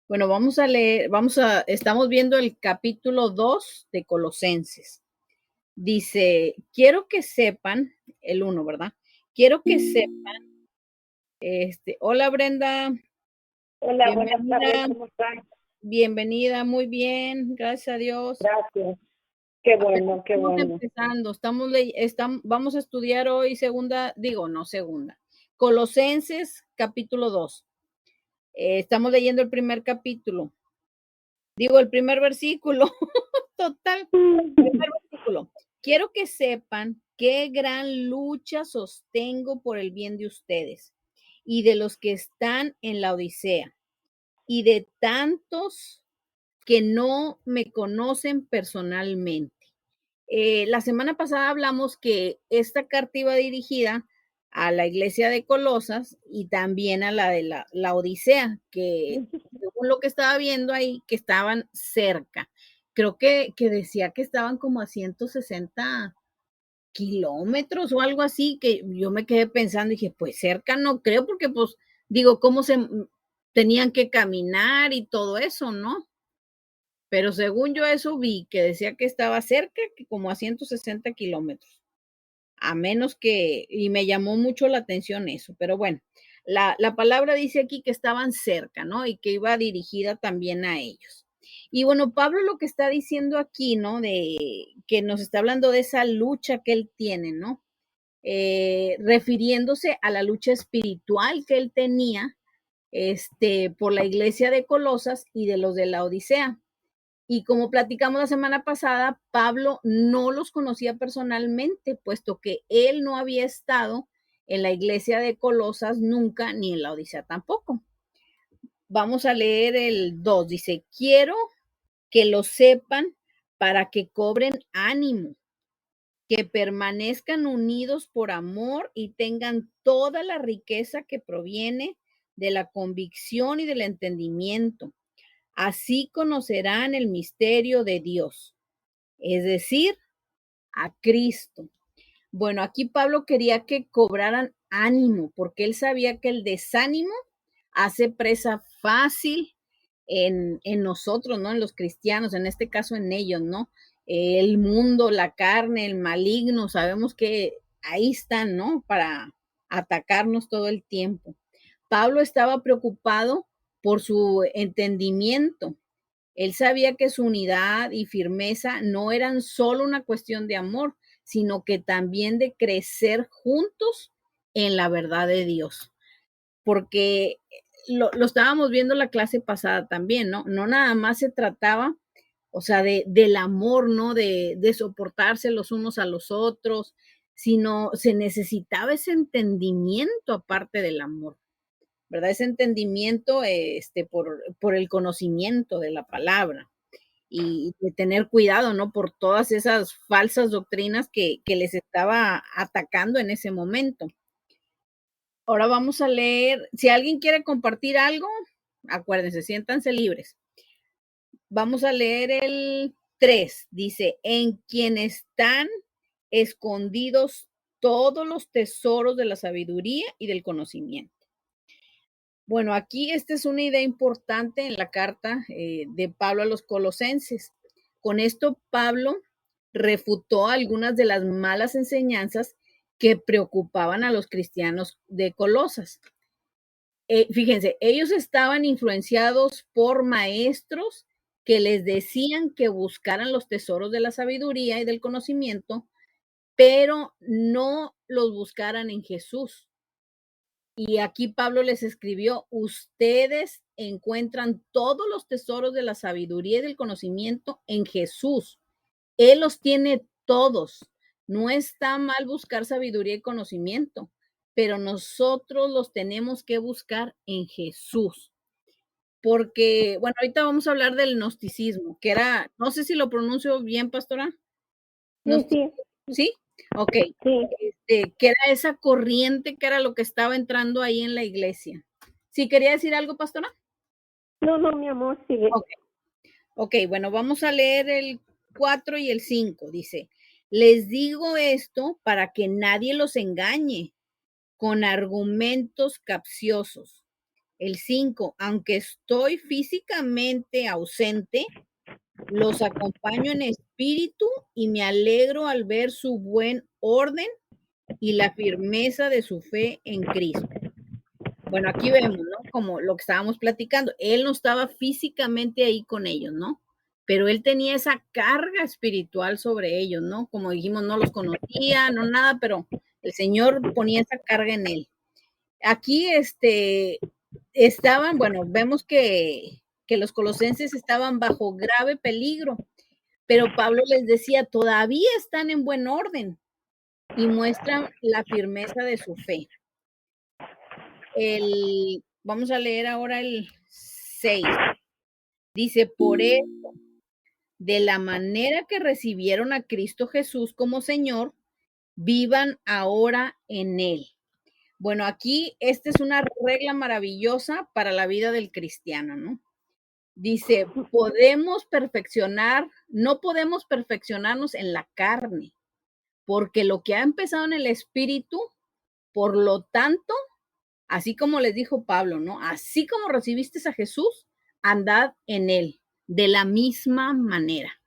Bueno, vamos a leer, estamos viendo el capítulo 2 de Colosenses. Dice, quiero que sepan, el 1, ¿verdad? Quiero que sepan, hola Brenda, Hola, buenas tardes, bienvenida, ¿cómo están? bienvenida, muy bien, gracias a Dios. Gracias. Qué Apenas bueno, qué estamos bueno. empezando, vamos a estudiar hoy Colosenses capítulo 2. Estamos leyendo el primer capítulo, el primer versículo, total. Primer versículo. Quiero que sepan qué gran lucha sostengo por el bien de ustedes y de los que están en la Odisea y de tantos que no me conocen personalmente. La semana pasada hablamos que esta carta iba dirigida a la iglesia de Colosas y también a la de la Odisea, que según lo que estaba viendo ahí, que estaban cerca. Creo que decía que estaban como a 160 kilómetros o algo así, que yo me quedé pensando y dije, pues cerca no creo, porque pues digo, cómo se tenían que caminar y todo eso, ¿no? Pero según yo eso vi, que decía que estaba cerca, que como a 160 kilómetros, a menos que, y me llamó mucho la atención eso, pero bueno, la palabra dice aquí que estaban cerca, ¿no? Y que iba dirigida también a ellos. Y bueno, Pablo lo que está diciendo aquí, ¿no? De que nos está hablando de esa lucha que él tiene, ¿no? Refiriéndose a la lucha espiritual que él tenía, por la iglesia de Colosas y de los de la Odisea. Y como platicamos la semana pasada, Pablo no los conocía personalmente, puesto que él no había estado en la iglesia de Colosas nunca, ni en la Odisea tampoco. Vamos a leer el 2. Dice, quiero que lo sepan para que cobren ánimo, que permanezcan unidos por amor y tengan toda la riqueza que proviene de la convicción y del entendimiento. Así conocerán el misterio de Dios, es decir, a Cristo. Bueno, aquí Pablo quería que cobraran ánimo, porque él sabía que el desánimo hace presa fácil en nosotros, ¿no? En los cristianos, en este caso en ellos, ¿no? El mundo, la carne, el maligno, sabemos que ahí están, ¿no? Para atacarnos todo el tiempo. Pablo estaba preocupado por su entendimiento. Él sabía que su unidad y firmeza no eran solo una cuestión de amor, sino que también de crecer juntos en la verdad de Dios. Porque lo estábamos viendo la clase pasada también, ¿no? No nada más se trataba, o sea, del amor, ¿no? De soportarse los unos a los otros, sino se necesitaba ese entendimiento aparte del amor. ¿Verdad? Ese entendimiento por el conocimiento de la palabra y de tener cuidado, ¿no? Por todas esas falsas doctrinas que les estaba atacando en ese momento. Ahora vamos a leer, si alguien quiere compartir algo, acuérdense, siéntanse libres. Vamos a leer el 3, dice, en quien están escondidos todos los tesoros de la sabiduría y del conocimiento. Bueno, aquí esta es una idea importante en la carta de Pablo a los Colosenses. Con esto, Pablo refutó algunas de las malas enseñanzas que preocupaban a los cristianos de Colosas. Fíjense, ellos estaban influenciados por maestros que les decían que buscaran los tesoros de la sabiduría y del conocimiento, pero no los buscaran en Jesús. Y aquí Pablo les escribió, ustedes encuentran todos los tesoros de la sabiduría y del conocimiento en Jesús. Él los tiene todos. No está mal buscar sabiduría y conocimiento, pero nosotros los tenemos que buscar en Jesús. Porque, bueno, ahorita vamos a hablar del gnosticismo, que era, no sé si lo pronuncio bien, pastora. Sí, sí, ¿Sí? Ok. sí. Que era esa corriente que era lo que estaba entrando ahí en la iglesia. ¿Sí quería decir algo, pastora? No, no, mi amor, sigue. Ok, okay, bueno, vamos a leer el 4 y el 5. Dice, les digo esto para que nadie los engañe con argumentos capciosos. el 5, aunque estoy físicamente ausente, los acompaño en espíritu y me alegro al ver su buen orden y la firmeza de su fe en Cristo. Bueno, aquí vemos, ¿no? Como lo que estábamos platicando, él no estaba físicamente ahí con ellos, ¿no? Pero él tenía esa carga espiritual sobre ellos, ¿no? Como dijimos, no los conocía, no nada, pero el Señor ponía esa carga en él. Aquí, estaban, bueno, vemos que los colosenses estaban bajo grave peligro, pero Pablo les decía, todavía están en buen orden y muestran la firmeza de su fe. Vamos a leer ahora el 6. Dice, por eso, de la manera que recibieron a Cristo Jesús como Señor, vivan ahora en Él. Bueno, aquí esta es una regla maravillosa para la vida del cristiano, ¿no? Dice, no podemos perfeccionarnos en la carne, porque lo que ha empezado en el espíritu, por lo tanto, así como les dijo Pablo, ¿no? Así como recibiste a Jesús, andad en él, de la misma manera.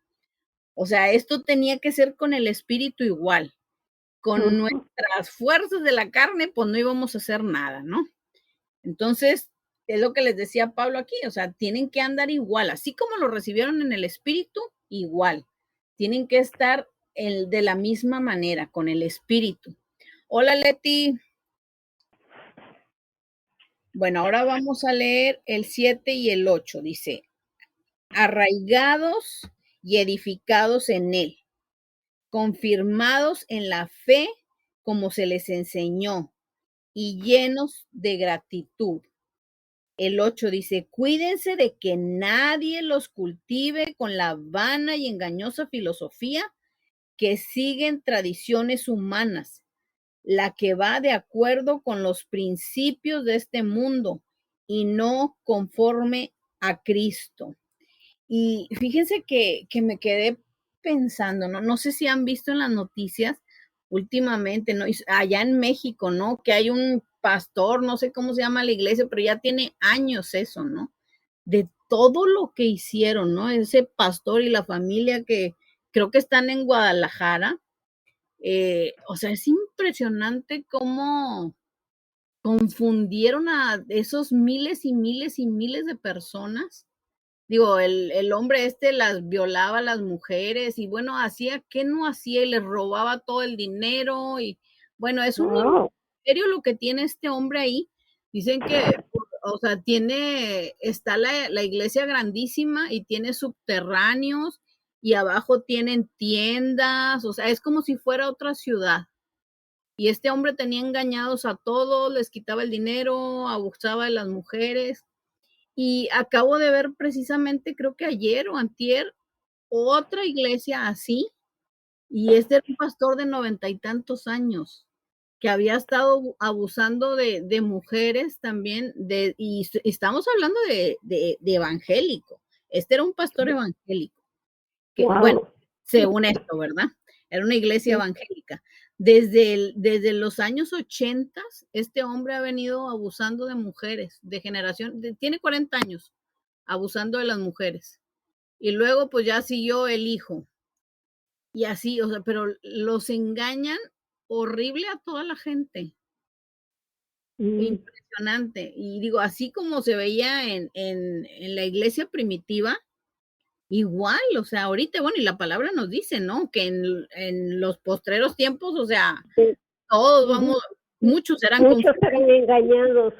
O sea, esto tenía que ser con el espíritu igual. Con nuestras fuerzas de la carne, pues no íbamos a hacer nada, ¿no? Entonces, es lo que les decía Pablo aquí, o sea, tienen que andar igual, así como lo recibieron en el espíritu, igual. Tienen que estar de la misma manera, con el espíritu. Hola, Leti. Bueno, ahora vamos a leer el 7 y el 8. Dice, arraigados y edificados en él, confirmados en la fe como se les enseñó y llenos de gratitud. El 8 dice, cuídense de que nadie los cultive con la vana y engañosa filosofía que siguen tradiciones humanas, la que va de acuerdo con los principios de este mundo y no conforme a Cristo. Y fíjense que me quedé pensando, ¿no? No sé si han visto en las noticias últimamente, ¿no? Allá en México, ¿no? Que hay un pastor, no sé cómo se llama la iglesia, pero ya tiene años eso, ¿no? De todo lo que hicieron, ¿no? Ese pastor y la familia que creo que están en Guadalajara. O sea, es impresionante cómo confundieron a esos miles y miles y miles de personas. Digo, el hombre las violaba a las mujeres y bueno, hacía que no hacía y les robaba todo el dinero y bueno, es un imperio lo que tiene este hombre ahí. Dicen que, o sea, está la iglesia grandísima y tiene subterráneos y abajo tienen tiendas, o sea, es como si fuera otra ciudad. Y este hombre tenía engañados a todos, les quitaba el dinero, abusaba de las mujeres. Y acabo de ver precisamente, creo que ayer o antier, otra iglesia así, y este era un pastor de 90 y tantos años, que había estado abusando de mujeres también, y estamos hablando de evangélico. Este era un pastor evangélico, que, bueno, según esto, ¿verdad? Era una iglesia evangélica. Desde los años 80, este hombre ha venido abusando de mujeres, de generación, tiene 40 años abusando de las mujeres. Y luego pues ya siguió el hijo. Y así, o sea, pero los engañan horrible a toda la gente. Impresionante. Y digo, así como se veía en la iglesia primitiva, igual, o sea, ahorita, bueno, y la palabra nos dice, ¿no? Que en los postreros tiempos, o sea, todos vamos, muchos serán engañados.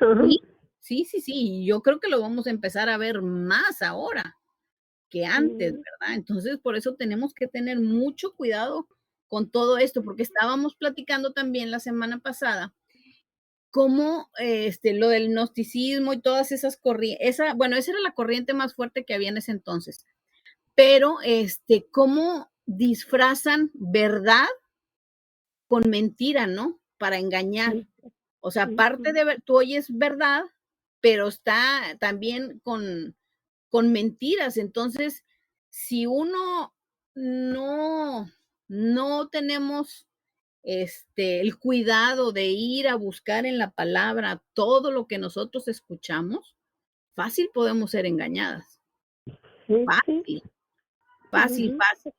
Sí, yo creo que lo vamos a empezar a ver más ahora que antes, ¿verdad? Entonces, por eso tenemos que tener mucho cuidado con todo esto, porque estábamos platicando también la semana pasada cómo lo del gnosticismo y todas esas corrientes, bueno, esa era la corriente más fuerte que había en ese entonces, pero cómo disfrazan verdad con mentira, ¿no? Para engañar. O sea, aparte de ver, tú oyes verdad, pero está también con mentiras. Entonces, si uno no tenemos el cuidado de ir a buscar en la palabra todo lo que nosotros escuchamos, fácil podemos ser engañadas. Sí, sí. Fácil, fácil, Ujú. fácil.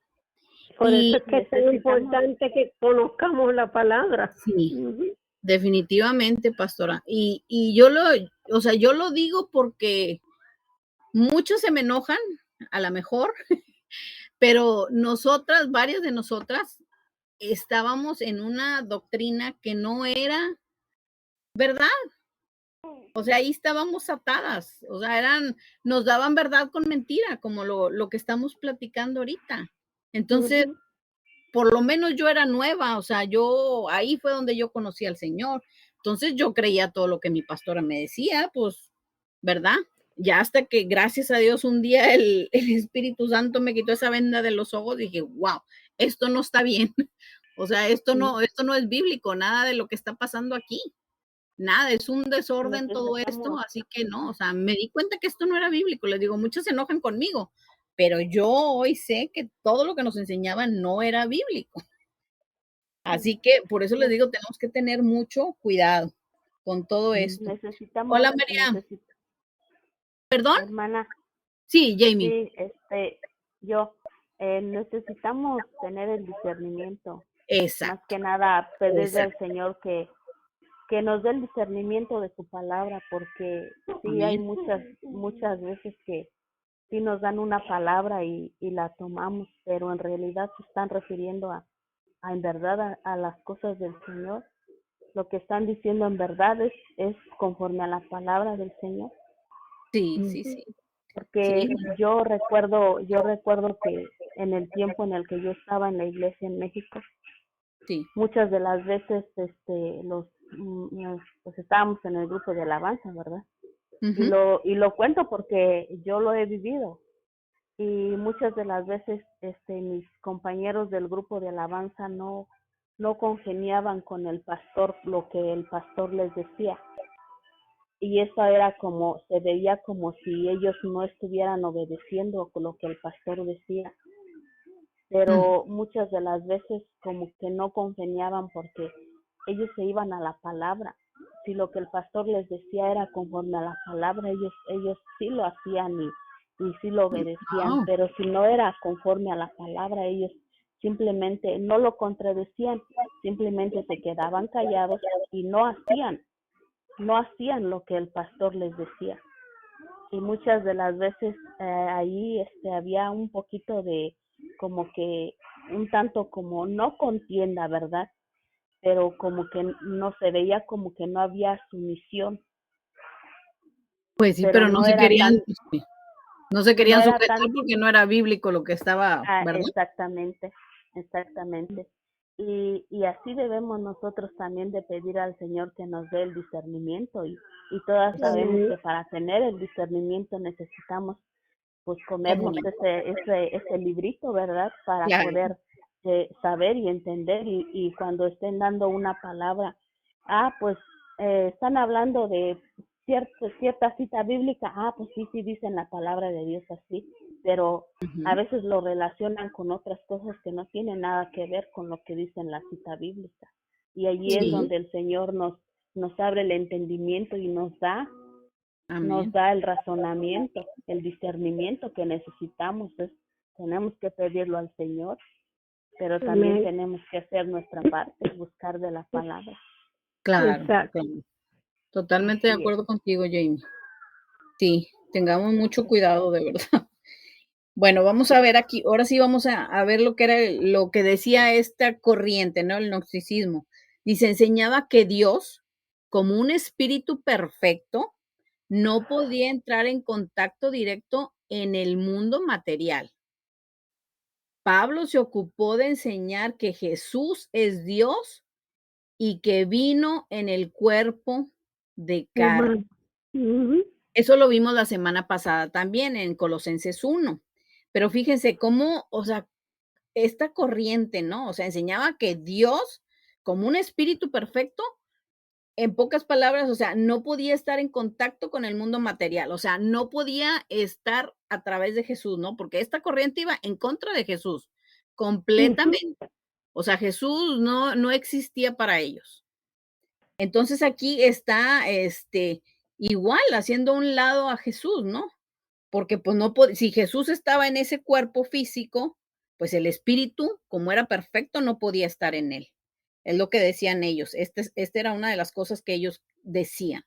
Por eso Y es que es tan importante que conozcamos la palabra. sí, Ujú. definitivamente, pastora. Y yo yo lo digo porque muchos se me enojan, a lo mejor, pero nosotras, varias de nosotras, estábamos en una doctrina que no era verdad. O sea, ahí estábamos atadas. O sea, nos daban verdad con mentira, como lo que estamos platicando ahorita. Entonces, Ujú. por lo menos yo era nueva, o sea, ahí fue donde yo conocí al Señor. Entonces yo creía todo lo que mi pastora me decía, pues, ¿verdad? Ya hasta que gracias a Dios un día el Espíritu Santo me quitó esa venda de los ojos, dije, wow, esto no está bien. O sea, Sí. esto no es bíblico, nada de lo que está pasando aquí. Nada, es un desorden todo esto, Necesitamos, así que no, o sea, me di cuenta que esto no era bíblico. Les digo, muchos se enojan conmigo, pero yo hoy sé que todo lo que nos enseñaban no era bíblico. Así que por eso les ne- digo, tenemos que tener mucho cuidado con todo esto. necesitamos, Hola, María. necesi- ¿Perdón? hermana, Sí, Jamie. sí, yo, necesitamos tener el discernimiento, más Exacto, que nada pedirle al exacto. Señor que nos dé el discernimiento de su palabra, porque sí hay Amén. muchas veces que sí nos dan una palabra y la tomamos, pero en realidad se están refiriendo a en verdad a las cosas del Señor. Lo que están diciendo en verdad es conforme a la palabra del Señor. Sí, sí, Ujú. sí. Sí, Porque yo recuerdo que en el tiempo en el que yo estaba en la iglesia en México, sí. muchas de las veces pues estábamos en el grupo de alabanza, ¿verdad? Ujú. Y lo cuento porque yo lo he vivido. Y muchas de las veces mis compañeros del grupo de alabanza no congeniaban con el pastor lo que el pastor les decía, y eso era como, se veía como si ellos no estuvieran obedeciendo lo que el pastor decía, Ujú. pero muchas de las veces como que no congeniaban porque ellos se iban a la palabra. Si lo que el pastor les decía era conforme a la palabra, ellos sí lo hacían y sí lo obedecían, Wow. pero si no era conforme a la palabra, ellos simplemente no lo contradecían, simplemente se quedaban callados y no hacían lo que el pastor les decía. Y muchas de las veces ahí había un poquito de como que un tanto como no contienda, ¿verdad? Pero como que no se veía como que no había sumisión, Pues sí, pero pero no era tan, no se no querían era sujetar tan, porque no era bíblico lo que estaba, ¿verdad? exactamente, exactamente. Y así debemos nosotros también de pedir al Señor que nos dé el discernimiento y todas sabemos Exacto. que para tener el discernimiento necesitamos pues ¿Cómo comernos no? ese librito, ¿verdad? Para Claro. poder saber y entender y cuando estén dando una palabra, pues están hablando de cierta cita bíblica, pues sí, sí dicen la palabra de Dios así, pero a Ujú. veces lo relacionan con otras cosas que no tienen nada que ver con lo que dice en la cita bíblica. Y allí es Sí, donde el Señor nos abre el entendimiento y nos amén. da el razonamiento, el discernimiento que necesitamos. Tenemos que pedirlo al Señor, pero también Amén. tenemos que hacer nuestra parte, buscar de la palabra. Claro, Exacto. claro. Totalmente de Así es. acuerdo contigo, Jamie. Sí, tengamos mucho cuidado, de verdad. Bueno, vamos a ver aquí, ahora sí vamos a ver lo que era lo que decía esta corriente, ¿no? El gnosticismo. Dice, enseñaba que Dios, como un espíritu perfecto, no podía entrar en contacto directo en el mundo material. Pablo se ocupó de enseñar que Jesús es Dios y que vino en el cuerpo de carne. Humano. Ujú. Eso lo vimos la semana pasada también en Colosenses 1. Pero fíjense cómo, o sea, esta corriente, ¿no? O sea, enseñaba que Dios, como un espíritu perfecto, en pocas palabras, o sea, no podía estar en contacto con el mundo material, o sea, no podía estar a través de Jesús, ¿no? Porque esta corriente iba en contra de Jesús, Ujú. completamente. O sea, Jesús no existía para ellos. Entonces aquí está, igual haciendo a un lado a Jesús, ¿no? Porque pues no si Jesús estaba en ese cuerpo físico, pues el espíritu, como era perfecto, no podía estar en él. Es lo que decían ellos. Esta era una de las cosas que ellos decían.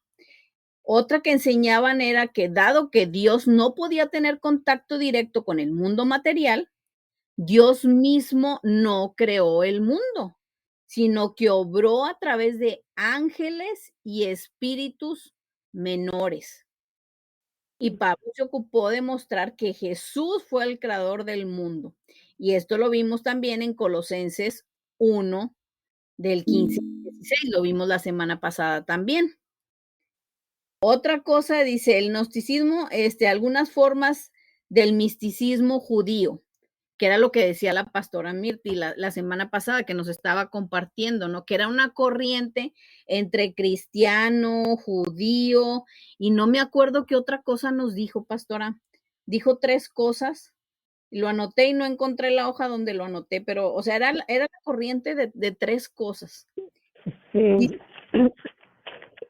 Otra que enseñaban era que dado que Dios no podía tener contacto directo con el mundo material, Dios mismo no creó el mundo, sino que obró a través de ángeles y espíritus menores. Y Pablo se ocupó de mostrar que Jesús fue el creador del mundo. Y esto lo vimos también en Colosenses 1, del 15 al 16, lo vimos la semana pasada también. Otra cosa, dice el gnosticismo, algunas formas del misticismo judío, que era lo que decía la pastora Mirti la semana pasada, que nos estaba compartiendo, ¿no? Que era una corriente entre cristiano, judío, y no me acuerdo qué otra cosa nos dijo, pastora. Dijo 3 cosas, lo anoté y no encontré la hoja donde lo anoté, pero, o sea, era la corriente de 3 cosas. Sí.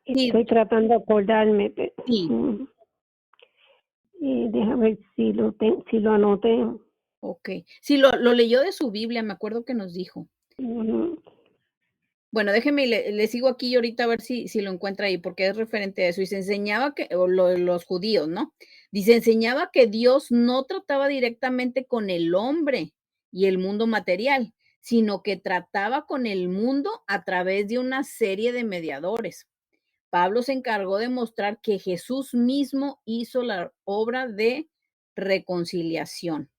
Estoy tratando de acordarme. Sí. Déjame ver si lo anoté. Ok. Sí, lo leyó de su Biblia, me acuerdo que nos dijo. Bueno, déjeme, le sigo aquí y ahorita a ver si lo encuentra ahí, porque es referente a eso. Y se enseñaba que, o los judíos, ¿no? Dice, enseñaba que Dios no trataba directamente con el hombre y el mundo material, sino que trataba con el mundo a través de una serie de mediadores. Pablo se encargó de mostrar que Jesús mismo hizo la obra de reconciliación.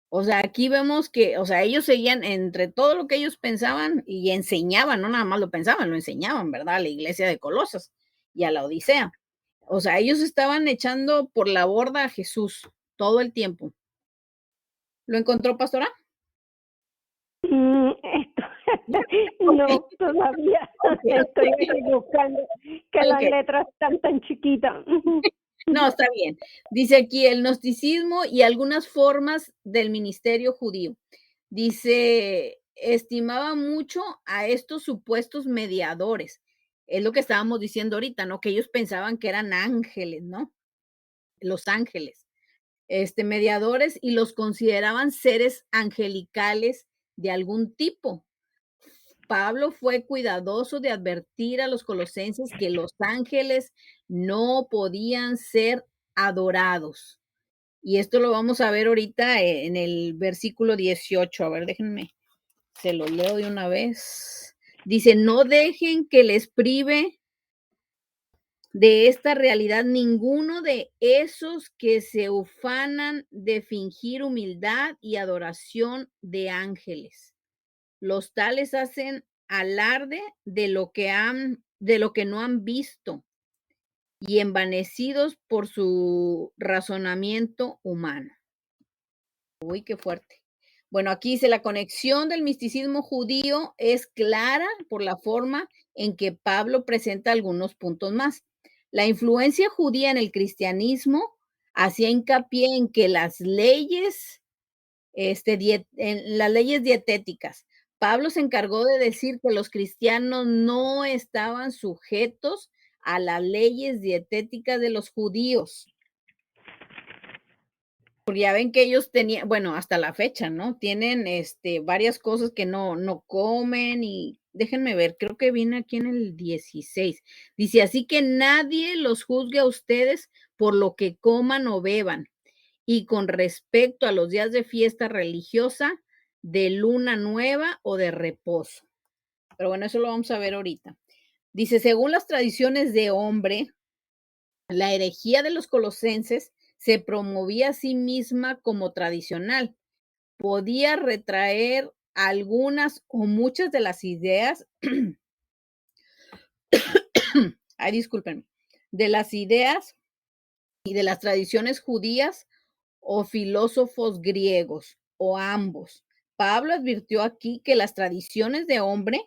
O sea, aquí vemos que, o sea, ellos seguían entre todo lo que ellos pensaban y enseñaban, no nada más lo pensaban, lo enseñaban, ¿verdad? A la iglesia de Colosas y a la Odisea. O sea, ellos estaban echando por la borda a Jesús todo el tiempo. ¿Lo encontró, pastora? No, todavía estoy buscando que las letras están tan chiquitas. No, está bien. Dice aquí el gnosticismo y algunas formas del ministerio judío. Dice, estimaba mucho a estos supuestos mediadores. Es lo que estábamos diciendo ahorita, ¿no? Que ellos pensaban que eran ángeles, ¿no? Los ángeles, mediadores, y los consideraban seres angelicales de algún tipo. Pablo fue cuidadoso de advertir a los colosenses que los ángeles no podían ser adorados. Y esto lo vamos a ver ahorita en el versículo 18. A ver, déjenme, se lo leo de una vez. Dice, no dejen que les prive de esta realidad ninguno de esos que se ufanan de fingir humildad y adoración de ángeles. Los tales hacen alarde de lo que no han visto y envanecidos por su razonamiento humano. Uy, qué fuerte. Bueno, aquí dice la conexión del misticismo judío es clara por la forma en que Pablo presenta algunos puntos más. La influencia judía en el cristianismo hacía hincapié en que las leyes, en las leyes dietéticas. Pablo se encargó de decir que los cristianos no estaban sujetos a las leyes dietéticas de los judíos. Porque ya ven que ellos tenían, bueno, hasta la fecha, ¿no? Tienen varias cosas que no comen y déjenme ver, creo que viene aquí en el 16. Dice, así que nadie los juzgue a ustedes por lo que coman o beban. Y con respecto a los días de fiesta religiosa, de luna nueva o de reposo. Pero bueno, eso lo vamos a ver ahorita. Dice, según las tradiciones de hombre, la herejía de los colosenses se promovía a sí misma como tradicional. Podía retraer algunas o muchas de las ideas, ay, discúlpenme, de las ideas y de las tradiciones judías o filósofos griegos o ambos. Pablo advirtió aquí que las tradiciones de hombre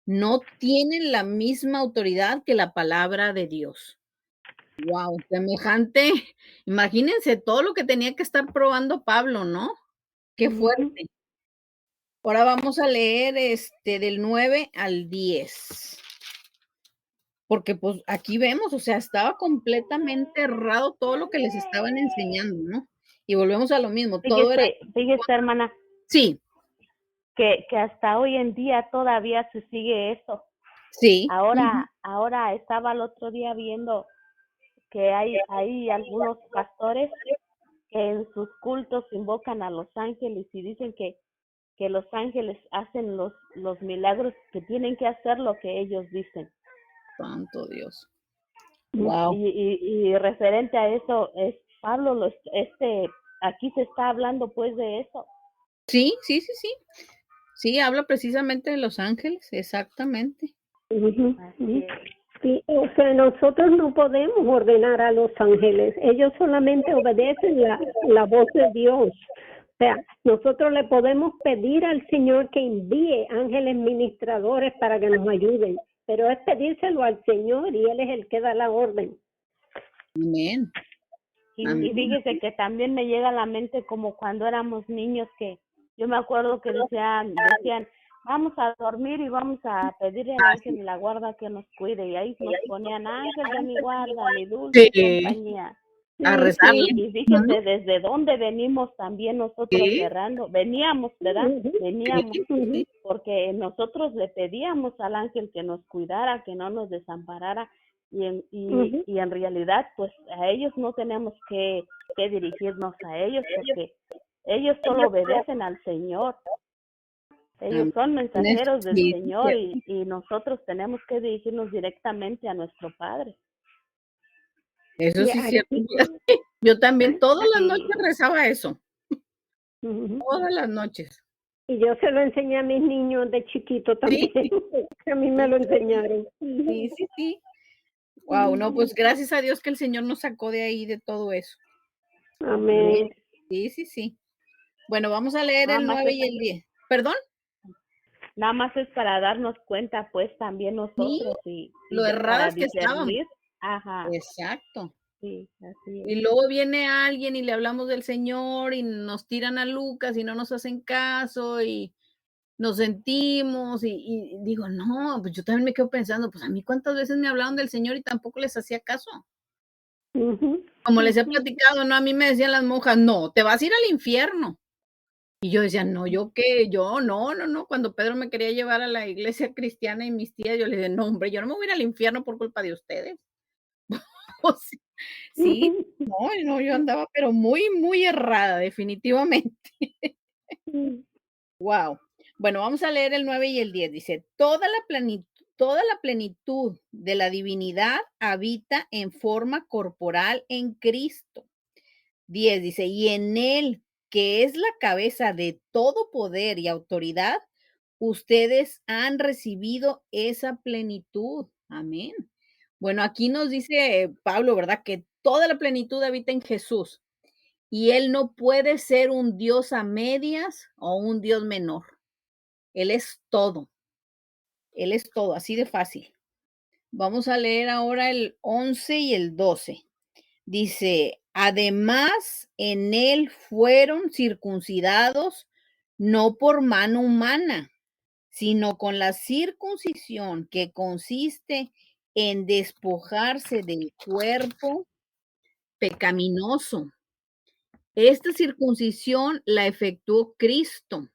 no tienen la misma autoridad que la palabra de Dios. Wow, semejante, imagínense todo lo que tenía que estar probando Pablo, ¿no? Qué fuerte. Ahora vamos a leer del 9 al 10. Porque pues aquí vemos, o sea, estaba completamente errado todo lo que les estaban enseñando, ¿no? Y volvemos a lo mismo, todo era... Fíjese, hermana, Sí, que hasta hoy en día todavía se sigue eso. sí. Ahora estaba el otro día viendo que hay algunos pastores que en sus cultos invocan a los ángeles y dicen que los ángeles hacen los milagros, que tienen que hacer lo que ellos dicen. Santo Dios. Wow. Y referente a eso, es Pablo, aquí se está hablando pues de eso. Sí. Sí, habla precisamente de los ángeles, exactamente. Sí, o sea, nosotros no podemos ordenar a los ángeles, ellos solamente obedecen la voz de Dios. O sea, nosotros le podemos pedir al Señor que envíe ángeles ministradores para que nos ayuden, pero es pedírselo al Señor y Él es el que da la orden. Amén. Y fíjese que también me llega a la mente como cuando éramos niños, que yo me acuerdo que decían, vamos a dormir y vamos a pedirle al ángel de la guarda que nos cuide, y ahí nos ponían ángel de mi guarda, mi dulce compañía. A rezar. Y fíjese desde dónde venimos también nosotros errando, veníamos, ¿verdad? Veníamos, porque nosotros le pedíamos al ángel que nos cuidara, que no nos desamparara, y en realidad pues a ellos no tenemos que dirigirnos a ellos, porque ellos solo obedecen al Señor. Ellos son mensajeros del Señor, y nosotros tenemos que dirigirnos directamente a nuestro Padre. Eso sí es cierto. Yo también todas las noches rezaba eso. Todas las noches. Y yo se lo enseñé a mis niños de chiquito también. ¿Sí? A mí me lo enseñaron. Sí. Wow, no, pues gracias a Dios que el Señor nos sacó de ahí, de todo eso. Amén. Sí. Bueno, vamos a leer el 9 y el 10. ¿Perdón? Nada más es para darnos cuenta, pues, también nosotros. Sí, lo erradas que estaban. Ajá. Exacto. Sí, así es. Y luego viene alguien y le hablamos del Señor y nos tiran a Lucas y no nos hacen caso y nos sentimos y digo, no, pues yo también me quedo pensando, pues a mí cuántas veces me hablaron del Señor y tampoco les hacía caso. Como les he platicado, ¿no? A mí me decían las monjas, no, te vas a ir al infierno. Y yo decía, no, ¿yo qué? Yo, no. Cuando Pedro me quería llevar a la iglesia cristiana y mis tías, yo le dije, no, hombre, yo no me voy a ir al infierno por culpa de ustedes. Sí, no, yo andaba, pero muy, muy errada, definitivamente. Wow. Bueno, vamos a leer el 9 y el 10. Dice, toda la plenitud de la divinidad habita en forma corporal en Cristo. 10 dice, y en él, que es la cabeza de todo poder y autoridad, ustedes han recibido esa plenitud. Amén. Bueno, aquí nos dice Pablo, ¿verdad? Que toda la plenitud habita en Jesús y él no puede ser un Dios a medias o un Dios menor. Él es todo. Él es todo, así de fácil. Vamos a leer ahora el 11 y el 12. Dice, además en él fueron circuncidados no por mano humana, sino con la circuncisión que consiste en despojarse del cuerpo pecaminoso. Esta circuncisión la efectuó Cristo.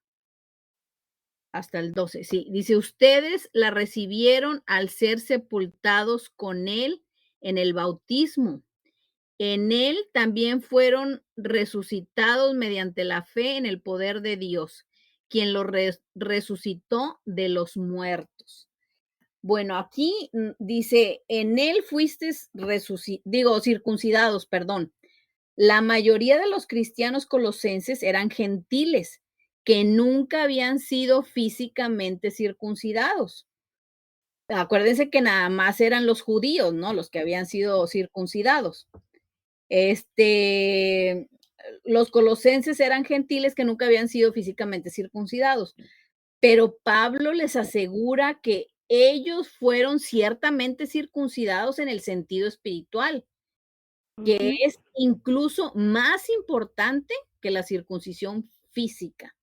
Hasta el 12, sí. Dice, ustedes la recibieron al ser sepultados con él en el bautismo. En él también fueron resucitados mediante la fe en el poder de Dios, quien los resucitó de los muertos. Bueno, aquí dice, en él fuiste circuncidados, perdón. La mayoría de los cristianos colosenses eran gentiles que nunca habían sido físicamente circuncidados. Acuérdense que nada más eran los judíos, ¿no? Los que habían sido circuncidados. Los colosenses eran gentiles que nunca habían sido físicamente circuncidados, pero Pablo les asegura que ellos fueron ciertamente circuncidados en el sentido espiritual, que es incluso más importante que la circuncisión física.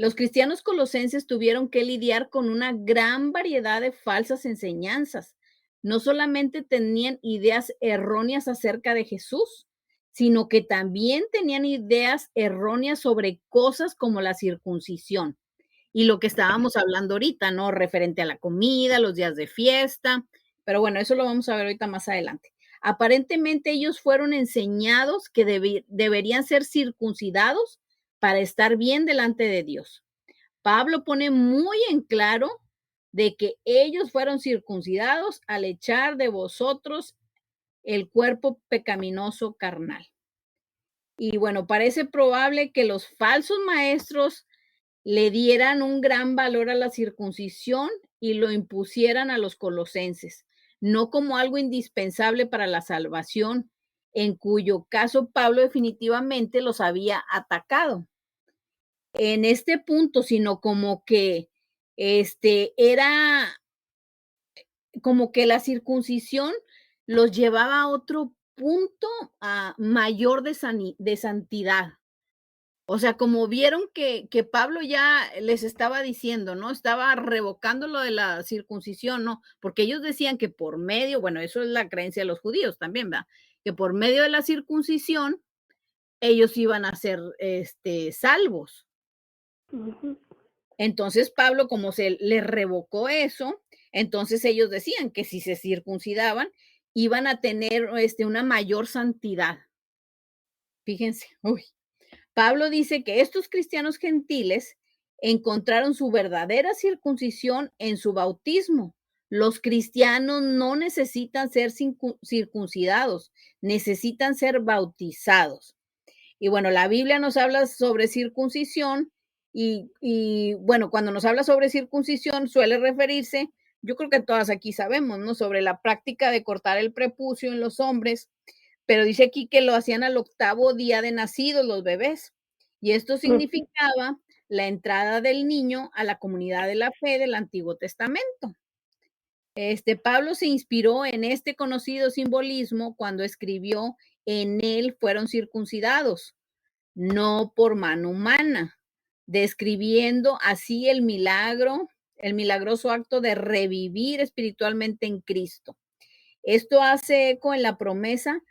Los cristianos colosenses tuvieron que lidiar con una gran variedad de falsas enseñanzas. No solamente tenían ideas erróneas acerca de Jesús, sino que también tenían ideas erróneas sobre cosas como la circuncisión y lo que estábamos hablando ahorita, ¿no? Referente a la comida, los días de fiesta, pero bueno, eso lo vamos a ver ahorita más adelante. Aparentemente ellos fueron enseñados que deberían ser circuncidados para estar bien delante de Dios. Pablo pone muy en claro de que ellos fueron circuncidados al echar de vosotros el cuerpo pecaminoso carnal. Y bueno, parece probable que los falsos maestros le dieran un gran valor a la circuncisión y lo impusieran a los colosenses, no como algo indispensable para la salvación, en cuyo caso Pablo definitivamente los había atacado. En este punto, sino como que era como que la circuncisión los llevaba a otro punto mayor de santidad. O sea, como vieron que Pablo ya les estaba diciendo, ¿no? Estaba revocando lo de la circuncisión, ¿no? Porque ellos decían que por medio, bueno, eso es la creencia de los judíos también, ¿verdad? Que por medio de la circuncisión ellos iban a ser salvos. Entonces Pablo, como se les revocó eso, entonces ellos decían que si se circuncidaban, iban a tener una mayor santidad. Fíjense, uy. Pablo dice que estos cristianos gentiles encontraron su verdadera circuncisión en su bautismo. Los cristianos no necesitan ser circuncidados, necesitan ser bautizados. Y bueno, la Biblia nos habla sobre circuncisión y bueno, cuando nos habla sobre circuncisión suele referirse, yo creo que todas aquí sabemos, ¿no? Sobre la práctica de cortar el prepucio en los hombres, pero dice aquí que lo hacían al 8º día de nacidos los bebés. Y esto significaba la entrada del niño a la comunidad de la fe del Antiguo Testamento. Pablo se inspiró en este conocido simbolismo cuando escribió: en él fueron circuncidados, no por mano humana, describiendo así el milagroso acto de revivir espiritualmente en Cristo. Esto hace eco en la promesa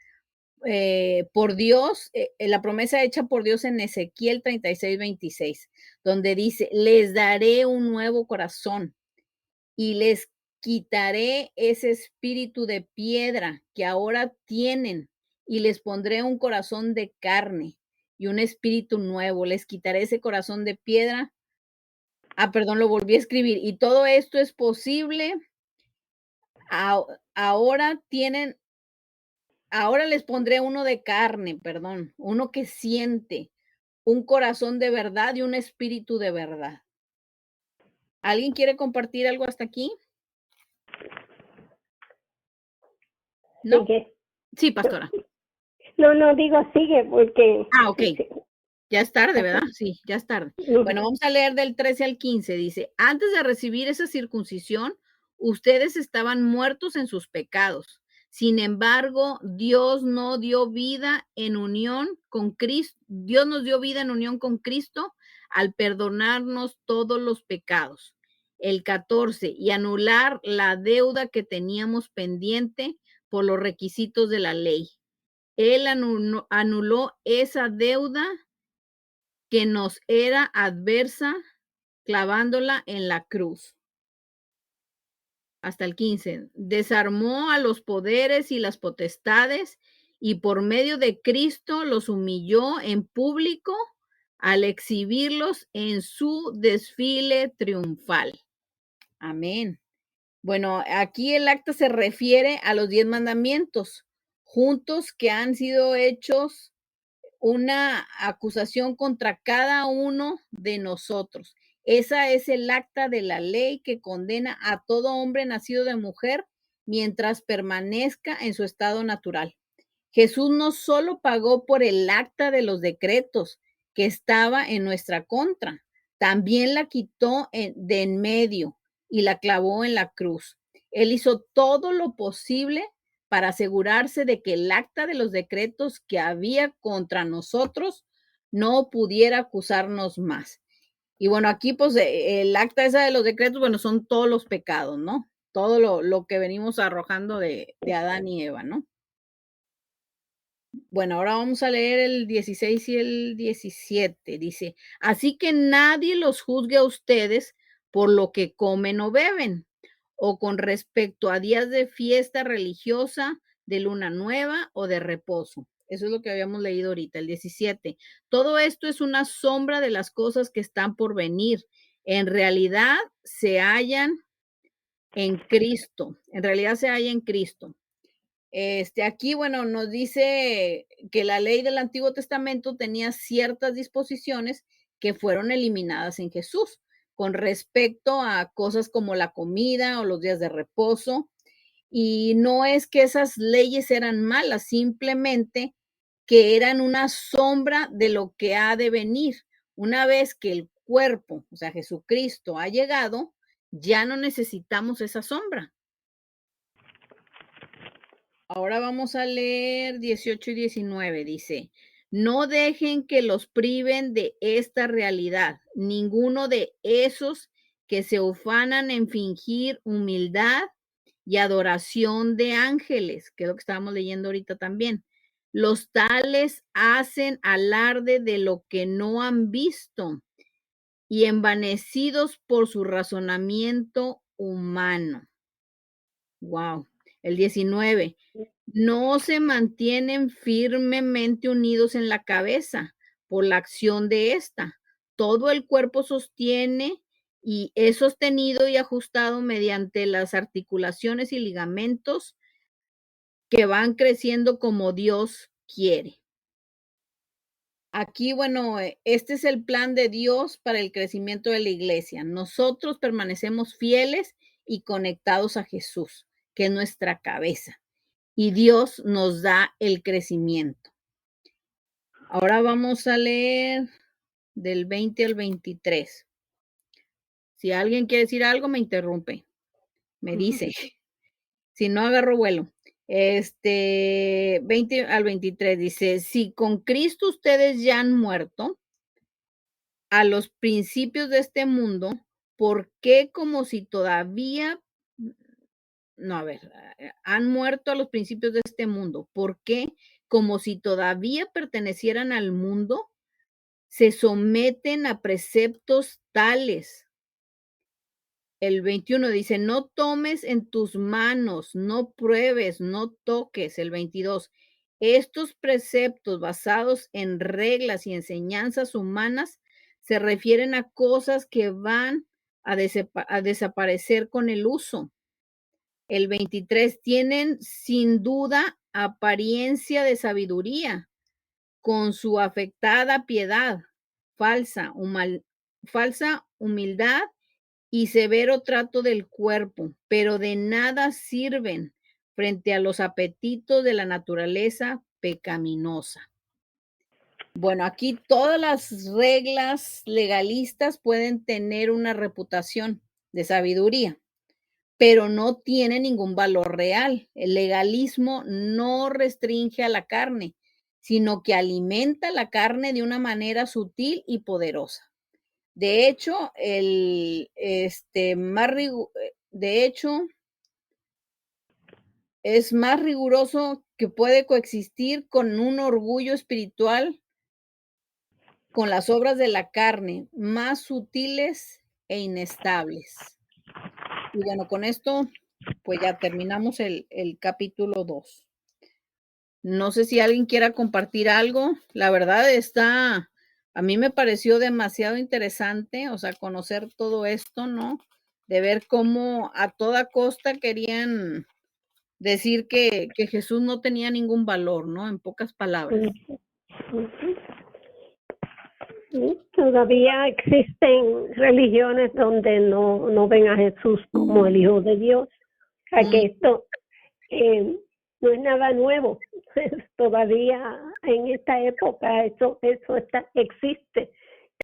por Dios, la promesa hecha por Dios en Ezequiel 36:26, donde dice: les daré un nuevo corazón y les quitaré ese espíritu de piedra que ahora tienen y les pondré un corazón de carne y un espíritu nuevo. Les quitaré ese corazón de piedra. Perdón, lo volví a escribir. Y todo esto es posible. Ahora les pondré uno de carne, perdón, uno que siente, un corazón de verdad y un espíritu de verdad. ¿Alguien quiere compartir algo hasta aquí? ¿No? Sigue. Sí, pastora. No, digo sigue porque... Ok. Ya es tarde, ¿verdad? Sí, ya es tarde. Bueno, vamos a leer del 13 al 15. Dice: antes de recibir esa circuncisión, ustedes estaban muertos en sus pecados. Sin embargo, Dios nos dio vida en unión con Cristo. Dios nos dio vida en unión con Cristo al perdonarnos todos los pecados. El 14, y anular la deuda que teníamos pendiente por los requisitos de la ley. Él anuló esa deuda que nos era adversa, clavándola en la cruz. Hasta el 15. Desarmó a los poderes y las potestades y por medio de Cristo los humilló en público al exhibirlos en su desfile triunfal. Amén. Bueno, aquí el acta se refiere a los 10 mandamientos juntos que han sido hechos una acusación contra cada uno de nosotros. Esa es el acta de la ley que condena a todo hombre nacido de mujer mientras permanezca en su estado natural. Jesús no solo pagó por el acta de los decretos que estaba en nuestra contra, también la quitó de en medio y la clavó en la cruz. Él hizo todo lo posible para asegurarse de que el acta de los decretos que había contra nosotros no pudiera acusarnos más. Y bueno, aquí pues el acta esa de los decretos, bueno, son todos los pecados, ¿no? Todo lo que venimos arrojando de Adán y Eva, ¿no? Bueno, ahora vamos a leer el 16 y el 17. Dice, así que nadie los juzgue a ustedes por lo que comen o beben, o con respecto a días de fiesta religiosa, de luna nueva o de reposo. Eso es lo que habíamos leído ahorita, el 17. Todo esto es una sombra de las cosas que están por venir. En realidad se hallan en Cristo. En realidad se halla en Cristo. Aquí, bueno, nos dice que la ley del Antiguo Testamento tenía ciertas disposiciones que fueron eliminadas en Jesús con respecto a cosas como la comida o los días de reposo. Y no es que esas leyes eran malas, simplemente que eran una sombra de lo que ha de venir. Una vez que el cuerpo, o sea, Jesucristo ha llegado, ya no necesitamos esa sombra. Ahora vamos a leer 18 y 19. Dice, no dejen que los priven de esta realidad, ninguno de esos que se ufanan en fingir humildad y adoración de ángeles, que es lo que estábamos leyendo ahorita también. Los tales hacen alarde de lo que no han visto y envanecidos por su razonamiento humano. Wow. El 19. No se mantienen firmemente unidos en la cabeza por la acción de esta. Todo el cuerpo sostiene y es sostenido y ajustado mediante las articulaciones y ligamentos que van creciendo como Dios quiere. Aquí, bueno, este es el plan de Dios para el crecimiento de la iglesia. Nosotros permanecemos fieles y conectados a Jesús, que es nuestra cabeza, y Dios nos da el crecimiento. Ahora vamos a leer del 20 al 23. Si alguien quiere decir algo, me interrumpe, me dice. Si no, agarro vuelo. 20 al 23 dice, si con Cristo ustedes ya han muerto a los principios de este mundo, ¿por qué como si todavía, no, a ver, han muerto a los principios de este mundo? ¿Por qué como si todavía pertenecieran al mundo, se someten a preceptos tales? El 21 dice, no tomes en tus manos, no pruebes, no toques. El 22, estos preceptos basados en reglas y enseñanzas humanas se refieren a cosas que van a desaparecer con el uso. El 23, tienen sin duda apariencia de sabiduría, con su afectada piedad, falsa humildad y severo trato del cuerpo, pero de nada sirven frente a los apetitos de la naturaleza pecaminosa. Bueno, aquí todas las reglas legalistas pueden tener una reputación de sabiduría, pero no tiene ningún valor real. El legalismo no restringe a la carne, sino que alimenta la carne de una manera sutil y poderosa. De hecho, es más riguroso que puede coexistir con un orgullo espiritual, con las obras de la carne, más sutiles e inestables. Y bueno, con esto, pues ya terminamos el capítulo 2. No sé si alguien quiera compartir algo. La verdad a mí me pareció demasiado interesante, o sea, conocer todo esto, ¿no? De ver cómo a toda costa querían decir que Jesús no tenía ningún valor, ¿no? En pocas palabras. Todavía existen religiones donde no ven a Jesús como el Hijo de Dios. O sea, que esto no es nada nuevo. Todavía en esta época eso existe.